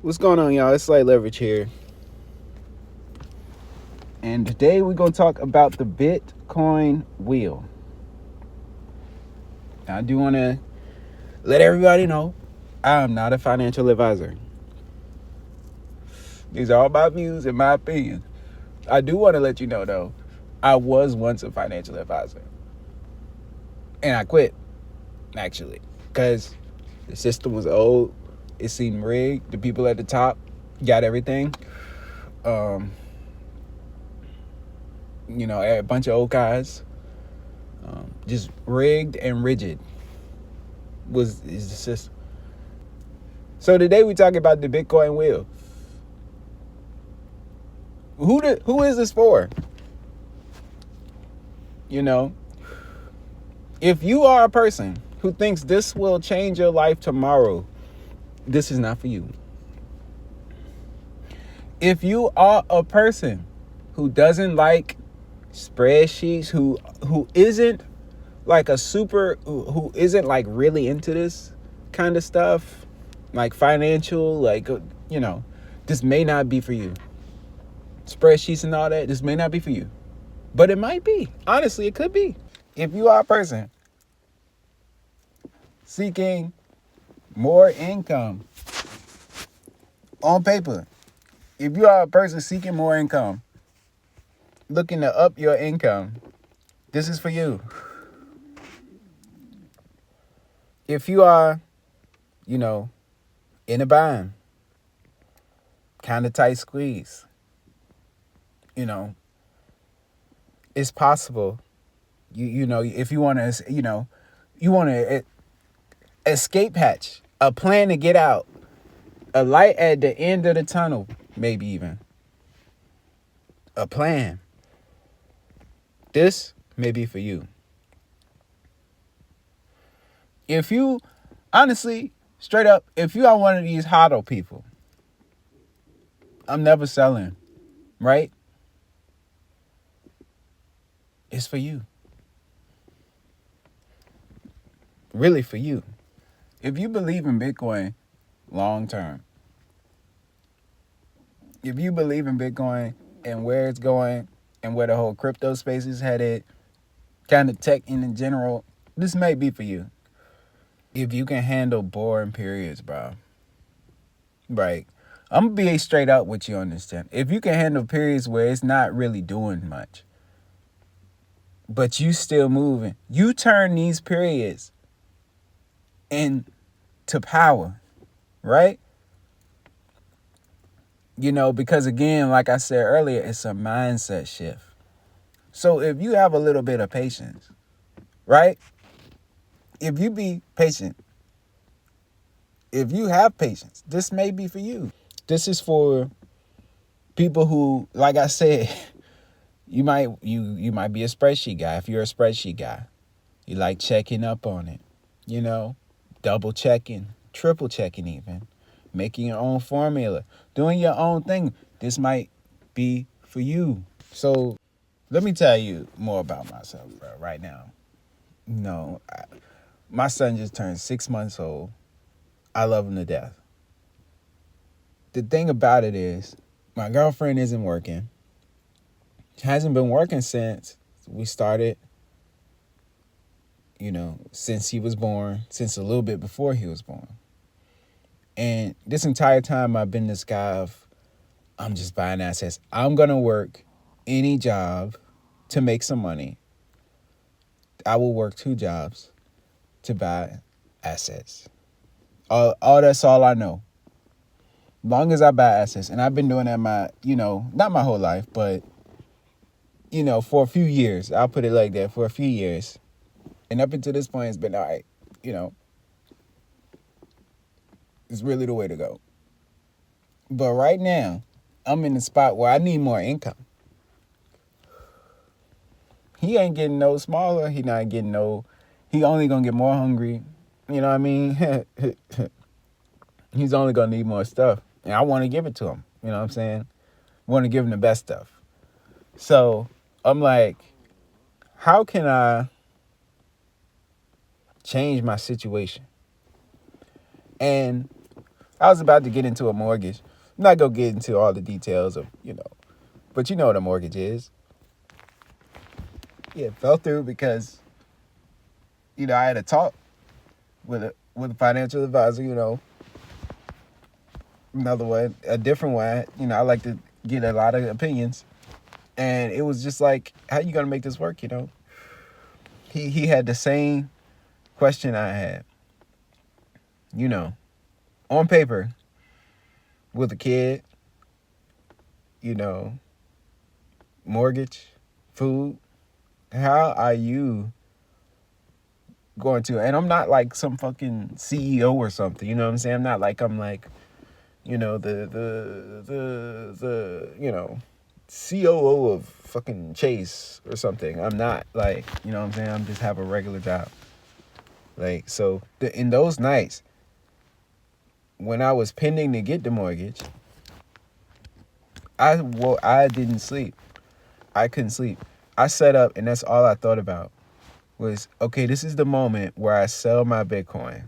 What's going on, y'all? It's Slight Leverage here. And today we're going to talk about the Bitcoin wheel. Now, I do want to let everybody know I'm not a financial advisor. These are all my views and my opinions. I do want to let you know, though, I was once a financial advisor. And I quit, actually, because the system was old. It seemed rigged. The people at the top got everything. A bunch of old guys. Just rigged and rigid is the system. So today we talking about the Bitcoin wheel. Who is this for? If you are a person who thinks this will change your life tomorrow, this is not for you. If you are a person who doesn't like spreadsheets, who isn't like who isn't like really into this kind of stuff, like financial, this may not be for you. Spreadsheets and all that, this may not be for you. But it might be. Honestly, it could be. If you are a person seeking more income on paper, if you are a person seeking more income, looking to up your income, this is for you. If you are, in a bind, kind of tight squeeze, it's possible. If you want to, you want to escape hatch, a plan to get out, a light at the end of the tunnel, maybe even a plan. This may be for you. If you, honestly, straight up, if you are one of these hodl people, I'm never selling, right? It's for you. Really for you. If you believe in Bitcoin long term, if you believe in Bitcoin and where it's going and where the whole crypto space is headed, kind of tech in general, this may be for you. If you can handle boring periods, bro. Right. I'm going to be straight up with you on this, Tim. If you can handle periods where it's not really doing much, but you still moving, you turn these periods into power, right? Because again, like I said earlier, it's a mindset shift. So if you have a little bit of patience, right? If you be patient, if you have patience, this may be for you. This is for people who, like I said, you might be a spreadsheet guy. If you're a spreadsheet guy, you like checking up on it, double checking, triple checking even, making your own formula, doing your own thing. This might be for you. So let me tell you more about myself, bro, right now. My son just turned 6 months old. I love him to death. The thing about it is, my girlfriend isn't working. Hasn't been working since we started, since he was born, since a little bit before he was born. And this entire time I've been this guy of, I'm just buying assets. I'm going to work any job to make some money. I will work 2 jobs to buy assets. All that's all I know. Long as I buy assets. And I've been doing that not my whole life, but, for a few years. I'll put it like that, for a few years. And up until this point, it's been all right. It's really the way to go. But right now, I'm in the spot where I need more income. He ain't getting no smaller. He not getting no... He only going to get more hungry. You know what I mean? He's only going to need more stuff. And I want to give it to him. You know what I'm saying? I want to give him the best stuff. So I'm like, how can I change my situation? And I was about to get into a mortgage. I'm not gonna get into all the details of, but you know what a mortgage is. Yeah, it fell through because, I had a talk with a financial advisor, another one, a different one. I like to get a lot of opinions. And it was just like, how you gonna make this work, He had the same question I had. On paper, with a kid, mortgage, food, how are you going to, and I'm not like some fucking CEO or something, you know what I'm saying? I'm not like, the COO of fucking Chase or something. I'm not like, you know what I'm saying? I'm just have a regular job. Like, so in those nights, when I was pending to get the mortgage, I didn't sleep. I couldn't sleep. I sat up and that's all I thought about was, okay, this is the moment where I sell my Bitcoin.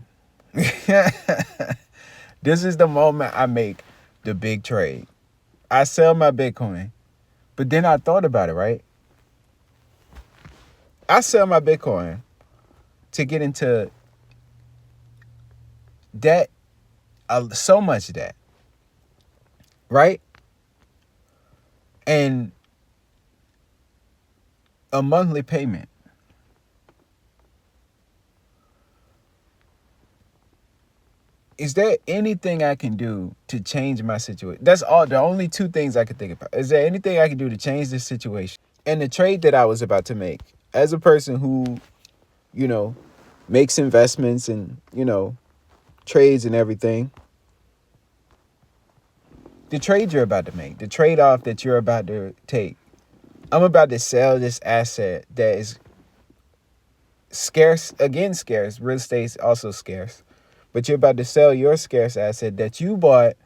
This is the moment I make the big trade. I sell my Bitcoin. But then I thought about it, right? I sell my Bitcoin to get into debt, so much debt, right? And a monthly payment. Is there anything I can do to change my situation? That's all. The only two things I could think about. Is there anything I can do to change this situation? And the trade that I was about to make, as a person who, makes investments and, trades and everything, the trade you're about to make, the trade-off that you're about to take, I'm about to sell this asset that is scarce. Again, scarce. Real estate's also scarce. But you're about to sell your scarce asset that you bought.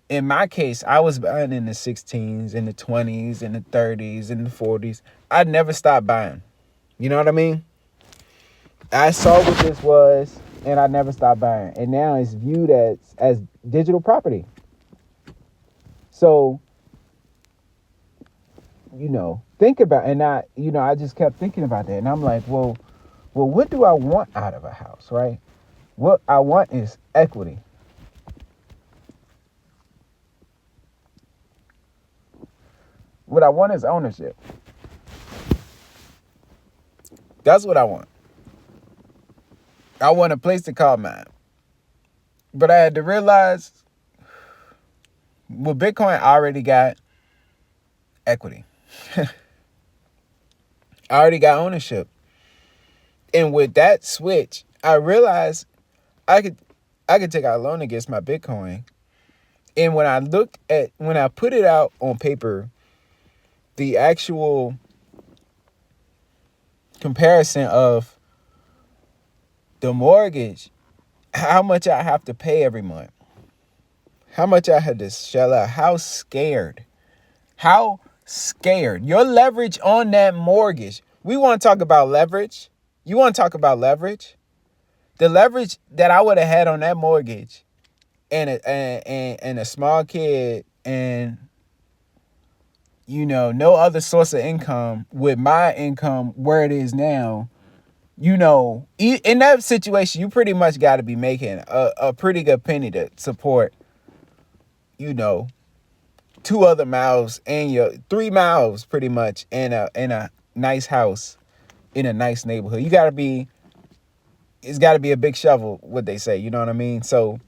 In my case, I was buying in the 16s, in the 20s, in the 30s, in the 40s. I never stopped buying. You know what I mean? I saw what this was, and I never stopped buying. And now it's viewed as digital property. So, think about, and I just kept thinking about that. And I'm like, well, what do I want out of a house, right? What I want is equity. What I want is ownership. That's what I want. I want a place to call mine. But I had to realize, with Bitcoin, I already got equity. I already got ownership. And with that switch, I realized I could take out a loan against my Bitcoin. And when I put it out on paper, the actual comparison of the mortgage, how much I have to pay every month, how much I had to shell out, how scared your leverage on that mortgage. We want to talk about leverage. You want to talk about leverage? The leverage that I would have had on that mortgage and a small kid and, no other source of income with my income where it is now, in that situation, you pretty much got to be making a pretty good penny to support, 2 other mouths and your 3 mouths pretty much in a nice house in a nice neighborhood. It's got to be a big shovel, what they say, you know what I mean? So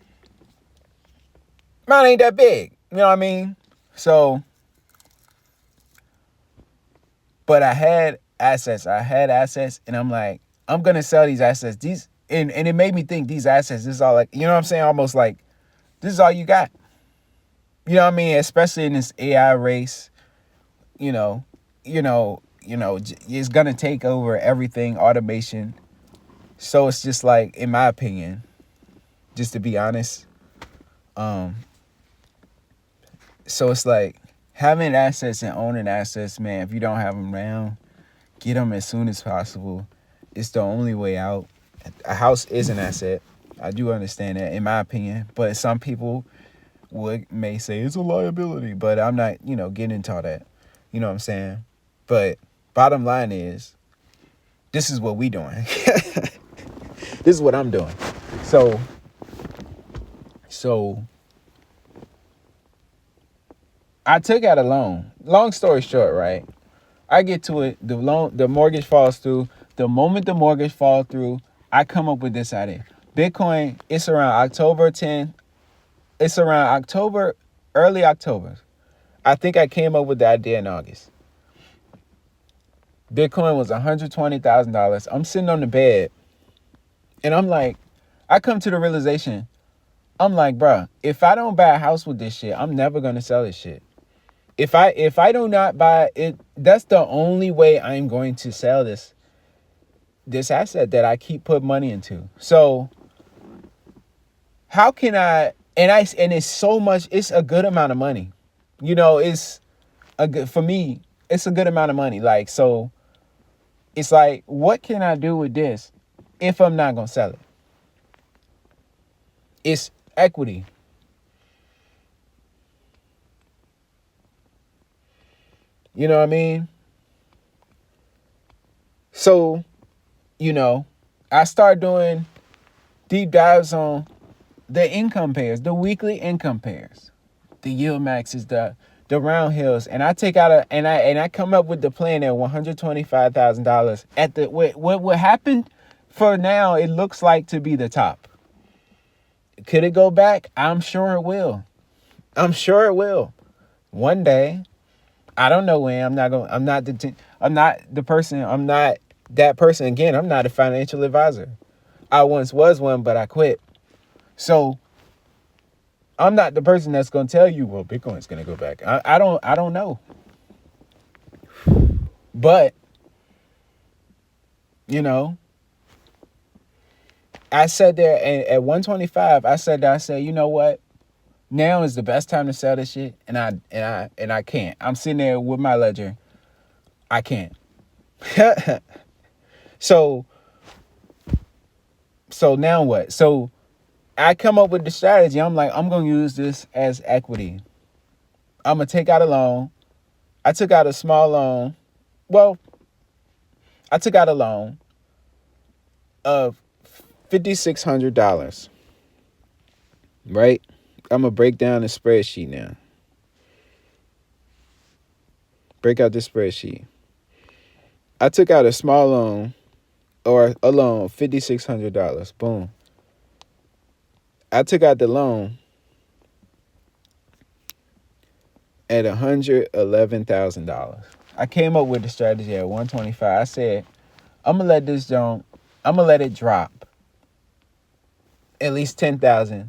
mine ain't that big, you know what I mean? So, but I had assets, and I'm like, I'm going to sell these assets. And it made me think these assets, this is all like, you know what I'm saying? Almost like, this is all you got. You know what I mean? Especially in this AI race, it's going to take over everything, automation. So it's just like, in my opinion, just to be honest, so it's like having assets and owning assets, man, if you don't have them now, get them as soon as possible. It's the only way out. A house is an asset. I do understand that, in my opinion. But some people may say it's a liability, but I'm not, getting into all that. You know what I'm saying? But bottom line is, this is what we doing. This is what I'm doing. So I took out a loan. Long story short, right? I get to it. The mortgage falls through. The moment the mortgage falls through, I come up with this idea. Bitcoin, it's around October 10th. It's around October, early October. I think I came up with the idea in August. Bitcoin was $120,000. I'm sitting on the bed, and I'm like, I come to the realization, I'm like, bruh, if I don't buy a house with this shit, I'm never gonna sell this shit. If I do not buy it, that's the only way I'm going to sell this asset that I keep putting money into. So how can I? And it's so much. It's a good amount of money. It's a good, for me. It's a good amount of money. Like, so, it's like, what can I do with this if I'm not gonna sell it? It's equity. You know what I mean? So, I start doing deep dives on the income pairs, the weekly income pairs, the yield maxes, the round hills, and I take out and I come up with the plan at $125,000 at the what happened for now. It looks like to be the top. Could it go back? I'm sure it will. I'm sure it will. One day, I don't know when. I'm not the person. I'm not that person again. I'm not a financial advisor. I once was one, but I quit. So I'm not the person that's going to tell you, well, Bitcoin's going to go back. I don't know. But, I said there at 125, I said, you know what? Now is the best time to sell this shit. And I can't. I'm sitting there with my ledger. I can't. So now what? So I come up with the strategy. I'm like, I'm going to use this as equity. I'm going to take out a loan. I took out a small loan. Well, I took out a loan of $5,600. Right? I'm going to break down the spreadsheet now. Break out the spreadsheet. I took out a small loan, or a loan of $5,600. Boom. I took out the loan at $111,000. I came up with the strategy at 125. I said, I'm gonna let it drop at least $10,000.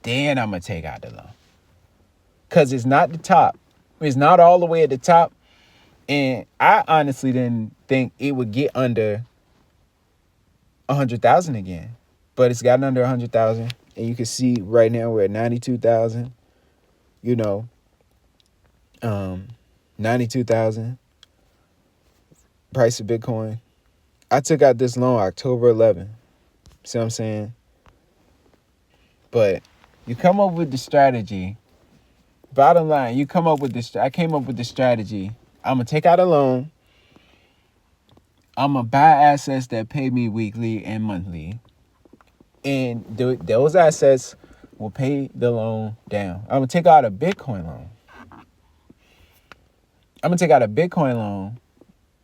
Then I'm gonna take out the loan. Cause it's not the top. It's not all the way at the top. And I honestly didn't think it would get under 100,000 again. But it's gotten under 100,000. And you can see right now we're at 92,000. 92,000 price of Bitcoin. I took out this loan October 11th. See what I'm saying? But you come up with the strategy. Bottom line, you come up with this. I came up with the strategy. I'm going to take out a loan. I'm going to buy assets that pay me weekly and monthly. And those assets will pay the loan down. I'm going to take out a Bitcoin loan.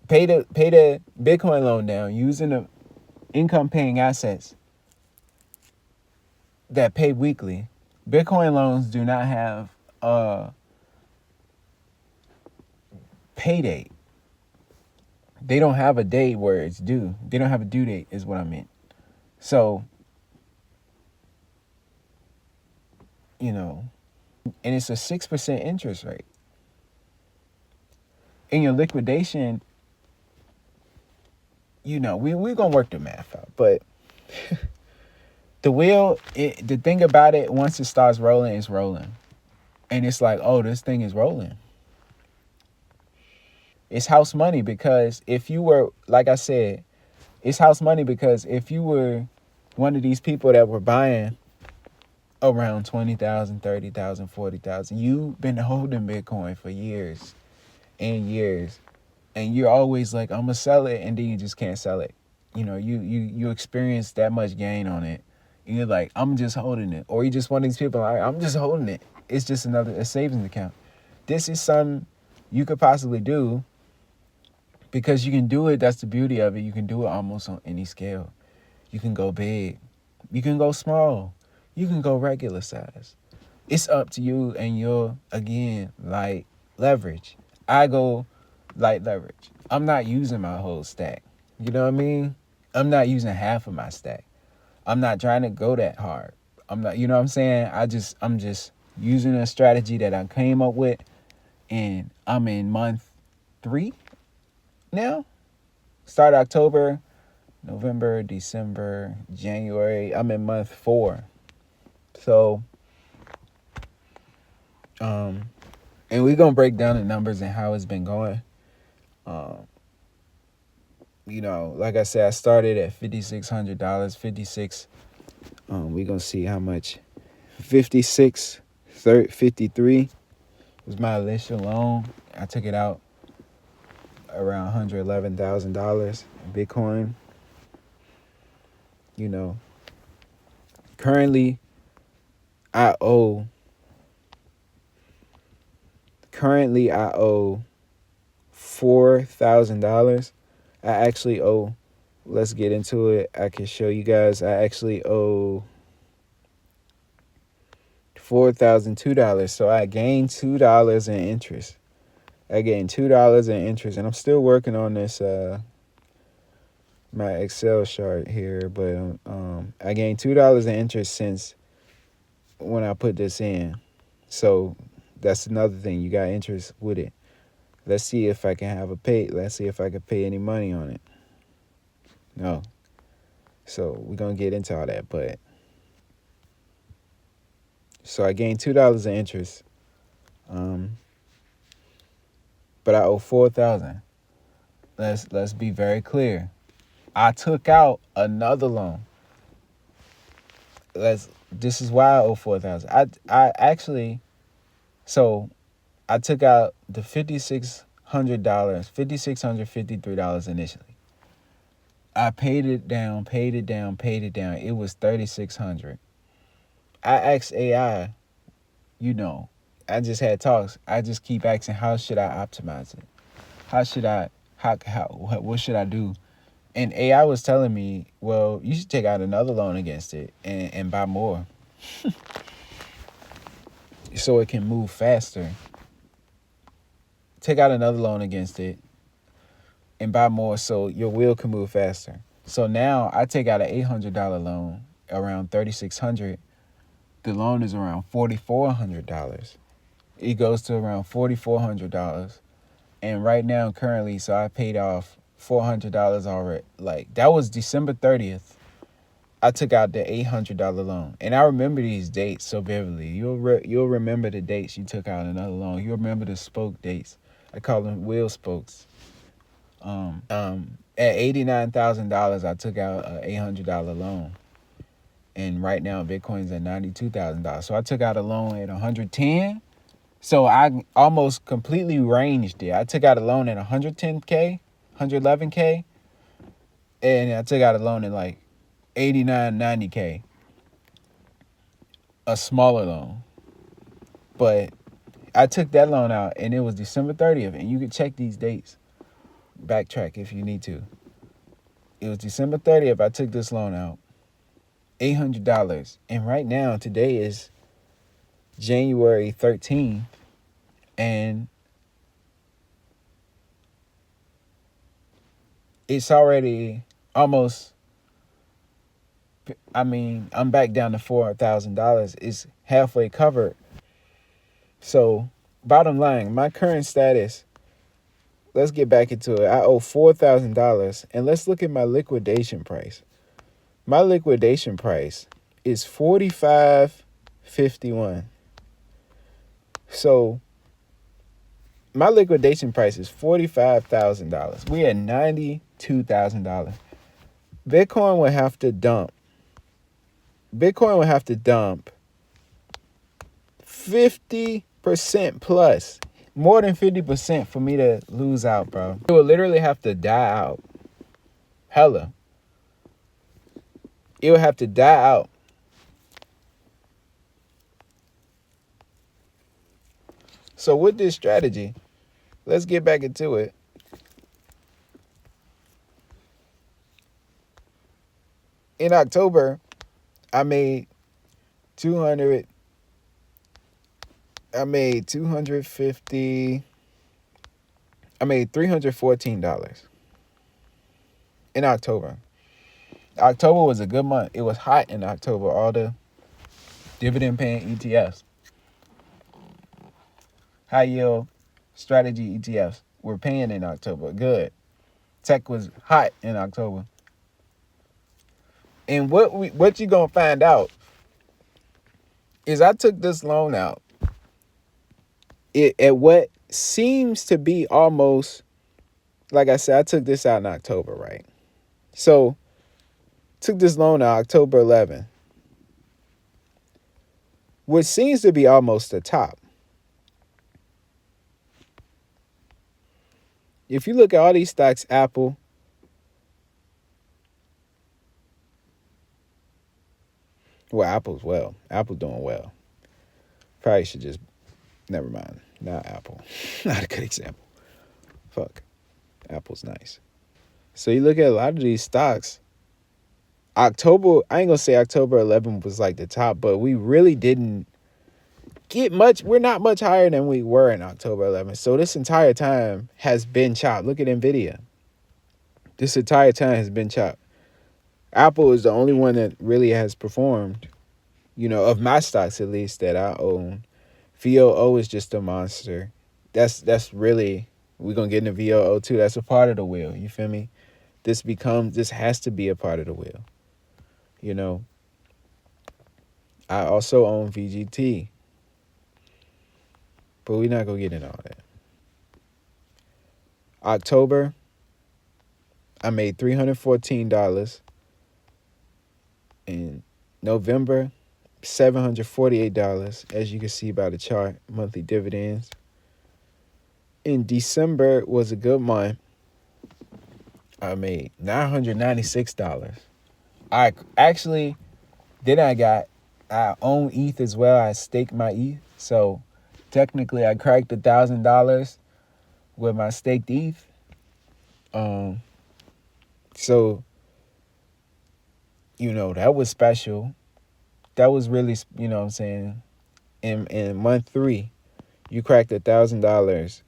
Pay the Bitcoin loan down using the income paying assets that pay weekly. Bitcoin loans do not have a pay date. They don't have a date where it's due. They don't have a due date is what I meant. So, and it's a 6% interest rate. In your liquidation, we're going to work the math out. But the thing about it, once it starts rolling, it's rolling. And it's like, oh, this thing is rolling. It's house money because if you were, like I said, it's house money because if you were one of these people that were buying around 20,000, 30,000, 40,000. You've been holding Bitcoin for years and years, and you're always like, I'm gonna sell it, and then you just can't sell it. You experience that much gain on it, and you're like, I'm just holding it. Or you just one of these people like, I'm just holding it. It's just a savings account. This is something you could possibly do, because you can do it. That's the beauty of it. You can do it almost on any scale. You can go big, you can go small, you can go regular size. It's up to you and your, again, light leverage. I go light leverage. I'm not using my whole stack. You know what I mean? I'm not using half of my stack. I'm not trying to go that hard. I'm not, you know what I'm saying? I'm just using a strategy that I came up with, and I'm in month 3 now. Start October, November, December, January. I'm in month 4. So, and we're going to break down the numbers and how it's been going. Like I said, I started at $5,600, 56. We're going to see how much. 53 was my initial loan. I took it out around $111,000 in Bitcoin. Currently I owe $4,000. I actually owe, let's get into it. I can show you guys. I actually owe $4,002. So I gained $2 in interest. And I'm still working on this my Excel chart here, but I gained $2 in interest since when I put this in. So that's another thing. You got interest with it. Let's see if I can let's see if I can pay any money on it. No. So we're going to get into all that, so I gained $2 in interest. But I owe $4,000. Let's be very clear. I took out another loan. This is why I owe $4,000. I took out the $5,653 initially. I paid it down. It was $3,600. I asked AI, I just had talks. I just keep asking, how should I optimize it? What should I do? And AI was telling me, well, you should take out another loan against it and buy more so it can move faster. Take out another loan against it and buy more so your wheel can move faster. So now I take out an $800 loan, around $3,600. The loan is around $4,400. It goes to around $4,400. And right now, currently, so I paid off $400 already. Like, that was December 30th. I took out the $800 loan. And I remember these dates so vividly. You'll remember the dates you took out another loan. You'll remember the spoke dates. I call them wheel spokes. At $89,000, I took out an $800 loan. And right now, Bitcoin's at $92,000. So I took out a loan at 110. So I almost completely ranged it. I took out a loan at 110K, 111K. And I took out a loan at like 89, 90K. A smaller loan. But I took that loan out and it was December 30th. And you can check these dates. Backtrack if you need to. It was December 30th. I took this loan out. $800. And right now, today is January 13th. And it's already almost, I'm back down to $4,000. It's halfway covered. So, bottom line, my current status, let's get back into it. I owe $4,000. And let's look at my liquidation price. My liquidation price is $45.51. So my liquidation price is $45,000. We at $92,000. Bitcoin would have to dump Bitcoin would have to dump 50% plus, more than 50% for me to lose out, bro. It would literally have to die out. Hella. It would have to die out. So with this strategy, let's get back into it. In October, I made 250. I made $314 in October. October was a good month. It was hot in October. All the dividend paying ETFs, high yield strategy ETFs, were paying in October. Good. Tech was hot in October. And what you gonna find out is I took this loan out at what seems to be almost, like I said, I took this out in October, right? So took this loan out October 11th, which seems to be almost the top. If you look at all these stocks, Apple's doing well. Probably should just, never mind. Not Apple. Not a good example. Fuck. Apple's nice. So you look at a lot of these stocks, October, I ain't gonna say October 11th was like the top, but we really didn't get much. We're not much higher than we were in October 11th. So this entire time has been chopped. Look at Nvidia. This entire time has been chopped. Apple is the only one that really has performed, of my stocks at least that I own. VOO is just a monster. That's really, we're gonna get into VOO too. That's a part of the wheel. You feel me? This has to be a part of the wheel. I also own VGT. But we're not gonna get into all that. October, I made $314. In November, $748, as you can see by the chart, monthly dividends. In December was a good month. I made $996. I own ETH as well. I staked my ETH. So technically I cracked $1,000 with my staked ETH. So, that was special. That was really, what I'm saying, in month 3, you cracked $1,000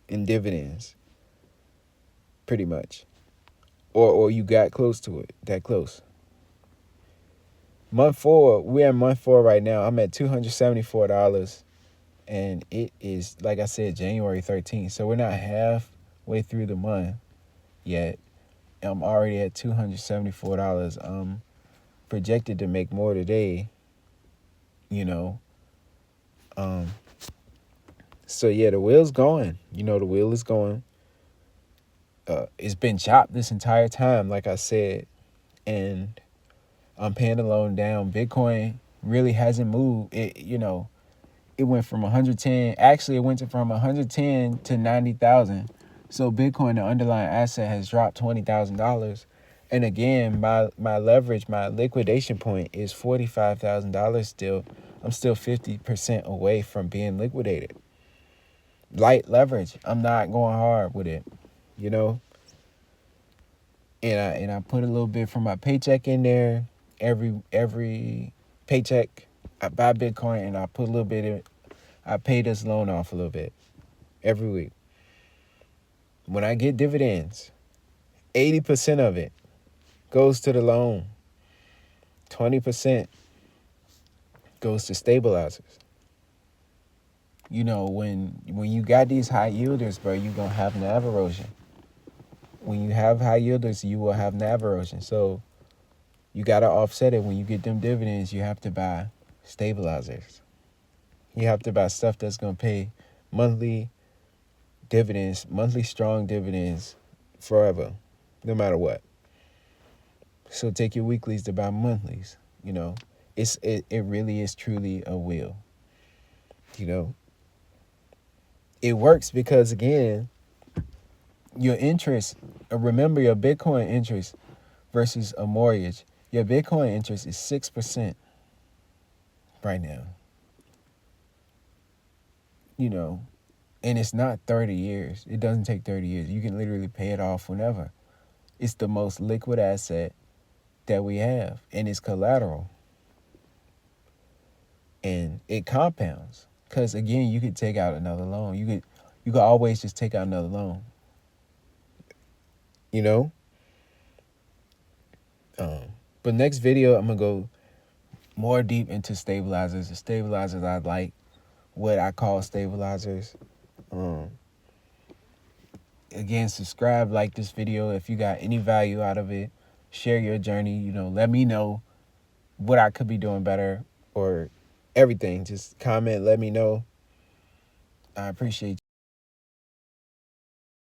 in dividends, pretty much. Or you got close to it, that close. Month 4, we're in month 4 right now. I'm at $274. And it is, like I said, January 13th. So we're not halfway through the month yet. I'm already at $274. I'm projected to make more today, So yeah, the wheel's going. The wheel is going. It's been chopped this entire time, like I said. And I'm paying the loan down. Bitcoin really hasn't moved. It went from 110. Actually, it went from 110 to 90,000. So Bitcoin, the underlying asset, has dropped $20,000. And again, my leverage, my liquidation point is $45,000 still. I'm still 50% away from being liquidated. Light leverage. I'm not going hard with it, And I put a little bit from my paycheck in there. Every paycheck, I buy Bitcoin and I put a little bit in. I pay this loan off a little bit every week. When I get dividends, 80% of it goes to the loan. 20% goes to stabilizers. When you got these high yielders, bro, you're going to have NAV erosion. When you have high yielders, you will have NAV erosion. So you got to offset it. When you get them dividends, you have to buy stabilizers. You have to buy stuff that's going to pay monthly dividends, monthly strong dividends forever, no matter what. So take your weeklies to buy monthlies, It really is truly a will. You know, it works because, again, your interest, remember your Bitcoin interest versus a mortgage. Your Bitcoin interest is 6% right now. You know, and it's not 30 years. It doesn't take 30 years. You can literally pay it off whenever. It's the most liquid asset that we have, and it's collateral. And it compounds. Because, again, you could take out another loan. You could always just take out another loan. You know? But next video, I'm going to go more deep into stabilizers. The stabilizers I like, what I call stabilizers. Again, subscribe, like this video if you got any value out of it. Share your journey. You know, let me know what I could be doing better or everything. Just comment, let me know. I appreciate you.